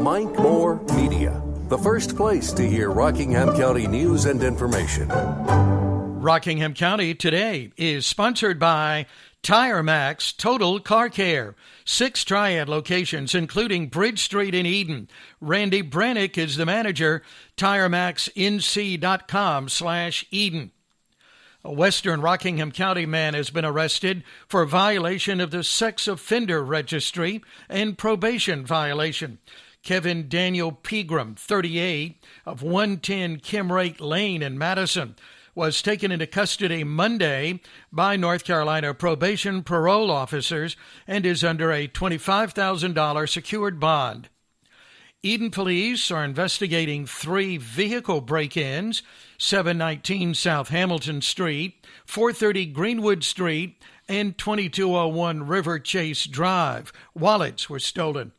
Mike Moore Media, the first place to hear Rockingham County news and information. Rockingham County Today is sponsored by Tire Max Total Car Care. 6 Triad locations, including Bridge Street in Eden. Randy Brannick is the manager. TireMaxNC.com/Eden. A Western Rockingham County man has been arrested for violation of the sex offender registry and probation violation. Kevin Daniel Pegram, 38, of 110 Kimrake Lane in Madison, was taken into custody Monday by North Carolina probation parole officers and is under a $25,000 secured bond. Eden police are investigating 3 vehicle break-ins, 719 South Hamilton Street, 430 Greenwood Street, and 2201 River Chase Drive. Wallets were stolen.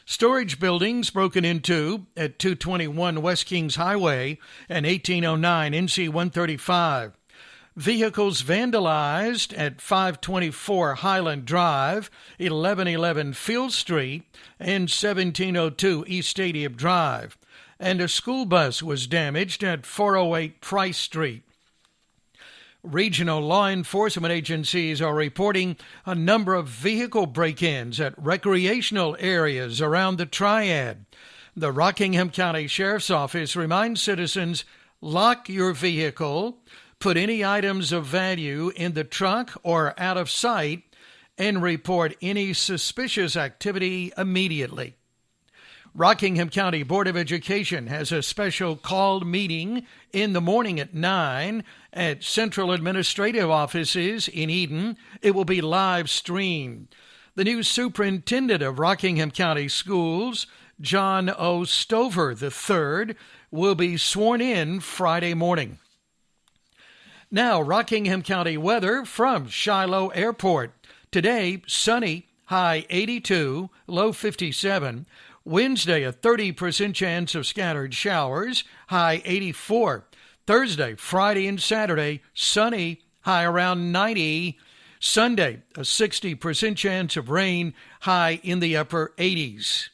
Storage buildings broken into at 221 West Kings Highway and 1809 NC 135. Vehicles vandalized at 524 Highland Drive, 1111 Field Street, and 1702 East Stadium Drive. And a school bus was damaged at 408 Price Street. Regional law enforcement agencies are reporting a number of vehicle break-ins at recreational areas around the Triad. The Rockingham County Sheriff's Office reminds citizens, lock your vehicle, put any items of value in the trunk or out of sight, and report any suspicious activity immediately. Rockingham County Board of Education has a special called meeting in the morning at 9 at Central Administrative Offices in Eden. It will be live streamed. The new superintendent of Rockingham County Schools, John O. Stover III, will be sworn in Friday morning. Now, Rockingham County weather from Shiloh Airport. Today, sunny, high 82, low 57. Wednesday, a 30% chance of scattered showers, high 84. Thursday, Friday, and Saturday, sunny, high around 90. Sunday, a 60% chance of rain, high in the upper 80s.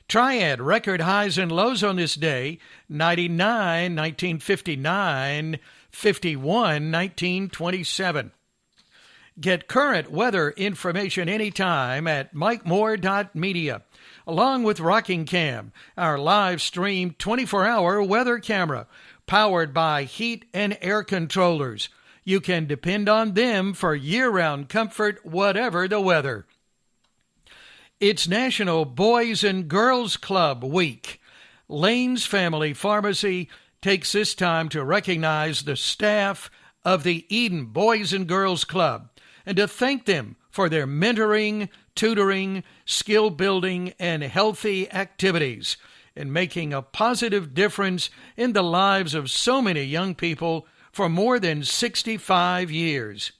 Triad record highs and lows on this day, 99, 1959, 51, 1927. Get current weather information anytime at mikemore.media. Along with Rockingham, our live stream 24-hour weather camera, powered by heat and air controllers. You can depend on them for year-round comfort, whatever the weather. It's National Boys and Girls Club Week. Lane's Family Pharmacy takes this time to recognize the staff of the Eden Boys and Girls Club and to thank them for their mentoring, tutoring, skill building, and healthy activities in making a positive difference in the lives of so many young people for more than 65 years.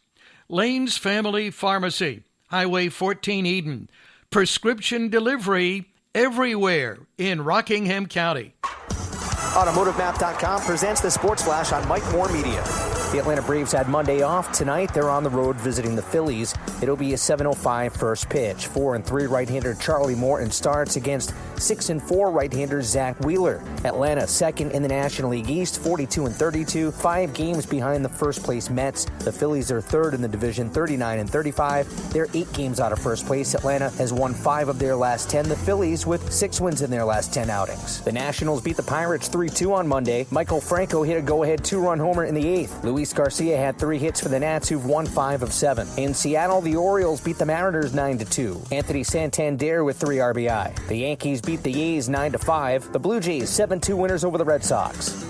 Lane's Family Pharmacy, Highway 14 Eden. Prescription delivery everywhere in Rockingham County. AutomotiveMap.com presents the Sports Flash on Mike Moore Media. The Atlanta Braves had Monday off. Tonight, they're on the road visiting the Phillies. It'll be a 7:05 first pitch. 4-3 right-hander Charlie Morton starts against 6-4 right-hander Zach Wheeler. Atlanta second in the National League East, 42-32, 5 games behind the first-place Mets. The Phillies are third in the division, 39-35. They're 8 games out of first place. Atlanta has won 5 of their last 10. The Phillies with 6 wins in their last 10 outings. The Nationals beat the Pirates 3-2 on Monday. Michael Franco hit a go-ahead 2-run homer in the 8th. Luis Garcia had 3 hits for the Nats, who've won 5 of 7. In Seattle, the Orioles beat the Mariners 9-2. Anthony Santander with 3 RBI. The Yankees beat the A's 9-5. The Blue Jays 7-2 winners over the Red Sox.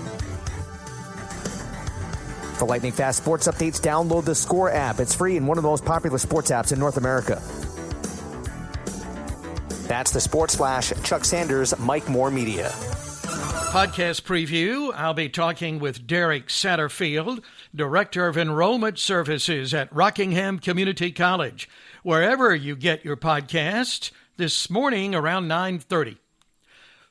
For lightning fast sports updates, download the Score app. It's free and one of the most popular sports apps in North America. That's the Sports Flash. Chuck Sanders, Mike Moore Media. Podcast preview. I'll be talking with Derek Satterfield, Director of Enrollment Services at Rockingham Community College, wherever you get your podcasts, this morning around 9:30.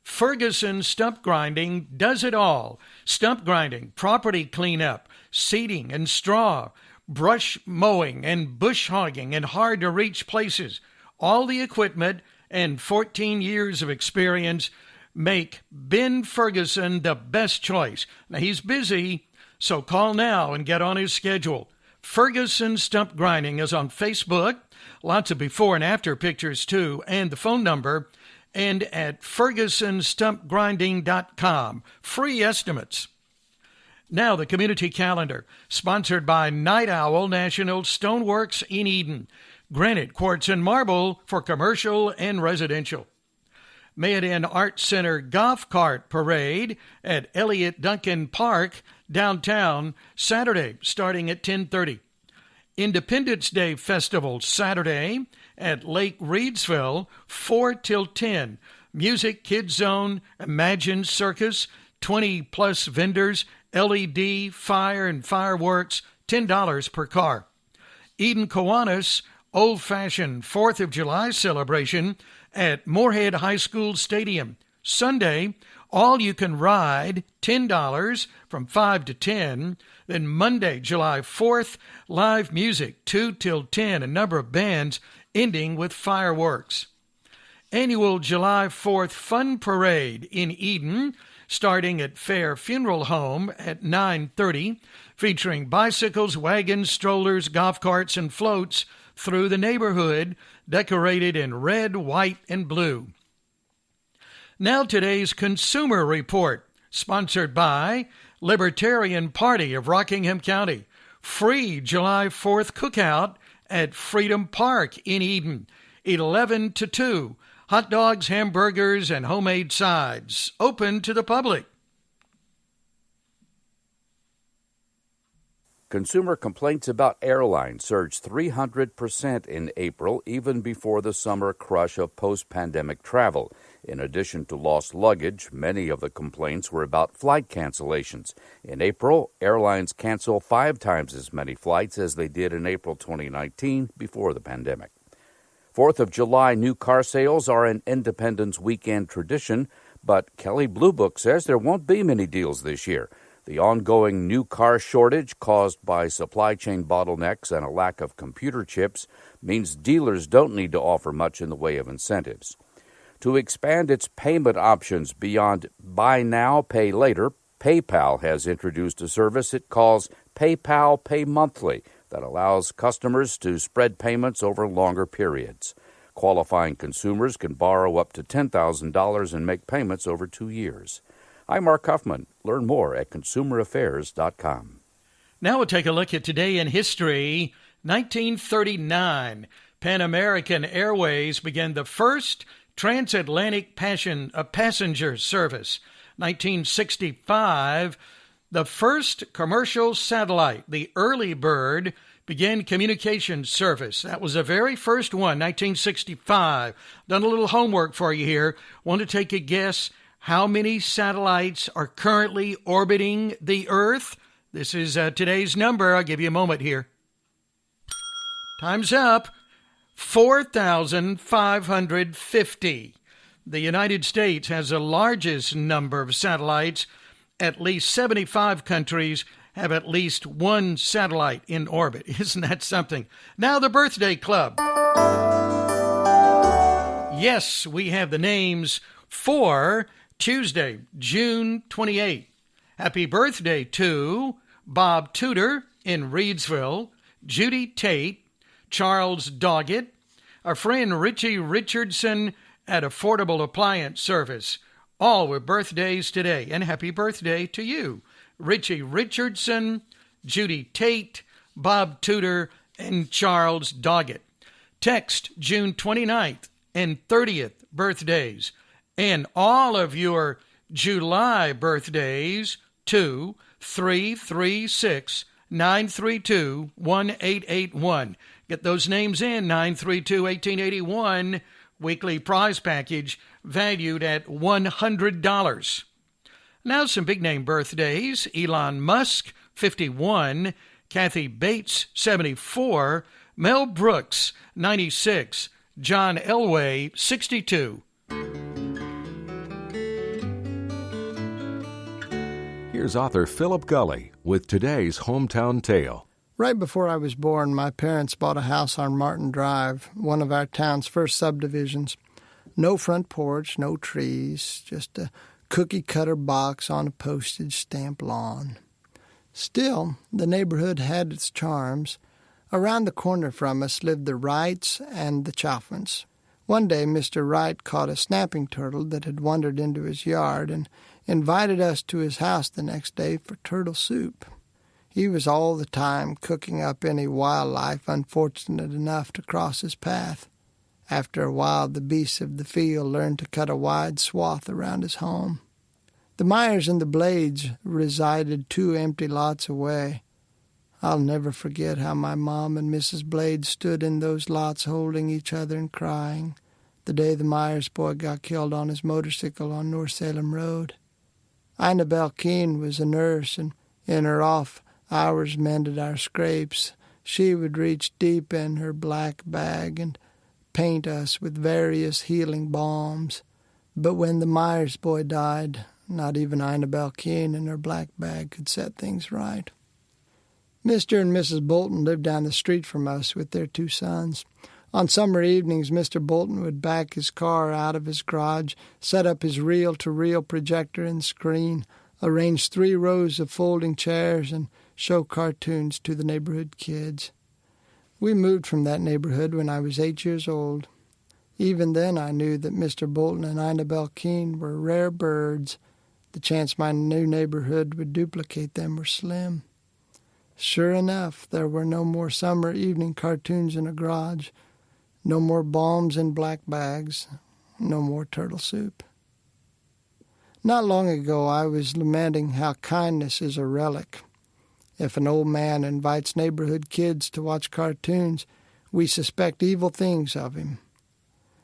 Ferguson Stump Grinding does it all. Stump grinding, property cleanup, seeding and straw, brush mowing and bush hogging in hard-to-reach places. All the equipment and 14 years of experience make Ben Ferguson the best choice. Now, he's busy, so call now and get on his schedule. Ferguson Stump Grinding is on Facebook. Lots of before and after pictures, too, and the phone number, and at fergusonstumpgrinding.com. Free estimates. Now, the community calendar, sponsored by Night Owl National Stoneworks in Eden. Granite, quartz, and marble for commercial and residential. Mayadin Arts Center Golf Cart Parade at Elliott Duncan Park, downtown, Saturday, starting at 10:30. Independence Day Festival, Saturday, at Lake Reedsville, 4 till 10. Music, Kids Zone, Imagine Circus, 20-plus vendors, LED, fire, and fireworks, $10 per car. Eden Kiwanis, old-fashioned 4th of July celebration at Moorhead High School Stadium. Sunday, all you can ride, $10 from 5 to 10. Then Monday, July 4th, live music, 2 till 10, a number of bands, ending with fireworks. Annual July 4th Fun Parade in Eden, starting at Fair Funeral Home at 9:30, featuring bicycles, wagons, strollers, golf carts, and floats through the neighborhood, decorated in red, white, and blue. Now today's Consumer Report, sponsored by Libertarian Party of Rockingham County. Free July 4th cookout at Freedom Park in Eden, 11 to 2. Hot dogs, hamburgers, and homemade sides. Open to the public. Consumer complaints about airlines surged 300% in April, even before the summer crush of post-pandemic travel. In addition to lost luggage, many of the complaints were about flight cancellations. In April, airlines canceled 5 times as many flights as they did in April 2019 before the pandemic. 4th of July new car sales are an Independence weekend tradition, but Kelley Blue Book says there won't be many deals this year. The ongoing new car shortage caused by supply chain bottlenecks and a lack of computer chips means dealers don't need to offer much in the way of incentives. To expand its payment options beyond buy now, pay later, PayPal has introduced a service it calls PayPal Pay Monthly that allows customers to spread payments over longer periods. Qualifying consumers can borrow up to $10,000 and make payments over 2 years. I'm Mark Huffman. Learn more at consumeraffairs.com. Now we'll take a look at today in history. 1939, Pan American Airways began the first transatlantic passenger service. 1965, the first commercial satellite, the Early Bird, began communication service. That was the very first one, 1965. Done a little homework for you here. Want to take a guess how many satellites are currently orbiting the Earth? This is today's number. I'll give you a moment here. Time's up. 4,550. The United States has the largest number of satellites. At least 75 countries have at least one satellite in orbit. Isn't that something? Now the birthday club. Yes, we have the names for Tuesday, June 28th. Happy birthday to Bob Tudor in Reedsville, Judy Tate, Charles Doggett, our friend Richie Richardson at Affordable Appliance Service. All with birthdays today, and happy birthday to you. Richie Richardson, Judy Tate, Bob Tudor, and Charles Doggett. Text June 29th and 30th birthdays, and all of your July birthdays to 336-932-1881. Get those names in, 932-1881, weekly prize package valued at $100. Now some big-name birthdays. Elon Musk, 51. Kathy Bates, 74. Mel Brooks, 96. John Elway, 62. Here's author Philip Gully with today's Hometown Tale. Right before I was born, my parents bought a house on Martin Drive, one of our town's first subdivisions. No front porch, no trees, just a cookie-cutter box on a postage stamp lawn. Still, the neighborhood had its charms. Around the corner from us lived the Wrights and the Chaffins. One day Mr. Wright caught a snapping turtle that had wandered into his yard and invited us to his house the next day for turtle soup. He was all the time cooking up any wildlife unfortunate enough to cross his path. After a while, the beasts of the field learned to cut a wide swath around his home. The Myers and the Blades resided 2 empty lots away. I'll never forget how my mom and Mrs. Blade stood in those lots holding each other and crying the day the Myers boy got killed on his motorcycle on North Salem Road. Annabelle Keene was a nurse, and in her off hours mended our scrapes. She would reach deep in her black bag and paint us with various healing balms. But when the Myers boy died, not even Annabelle Keene and her black bag could set things right. Mr. and Mrs. Bolton lived down the street from us with their 2 sons. On summer evenings, Mr. Bolton would back his car out of his garage, set up his reel-to-reel projector and screen, arrange 3 rows of folding chairs, and show cartoons to the neighborhood kids. We moved from that neighborhood when I was 8 years old. Even then I knew that Mr. Bolton and Annabelle Keene were rare birds. The chance my new neighborhood would duplicate them were slim. Sure enough, there were no more summer evening cartoons in a garage, no more balms in black bags, no more turtle soup. Not long ago I was lamenting how kindness is a relic. If an old man invites neighborhood kids to watch cartoons, we suspect evil things of him.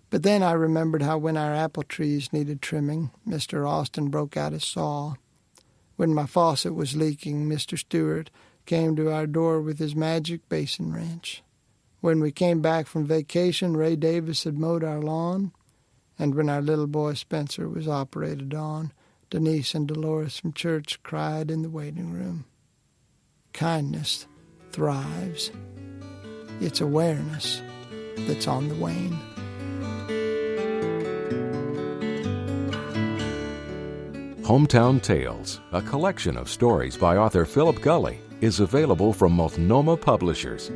But then I remembered how when our apple trees needed trimming, Mr. Austin broke out his saw. When my faucet was leaking, Mr. Stewart came to our door with his magic basin wrench. When we came back from vacation, Ray Davis had mowed our lawn. And when our little boy Spencer was operated on, Denise and Dolores from church cried in the waiting room. Kindness thrives. It's awareness that's on the wane. Hometown Tales, a collection of stories by author Philip Gulley, is available from Multnomah Publishers.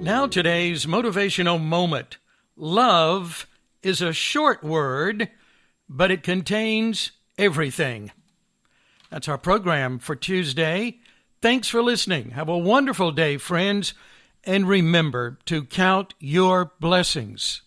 Now today's motivational moment. Love is a short word, but it contains everything. That's our program for Tuesday. Thanks for listening. Have a wonderful day, friends, and remember to count your blessings.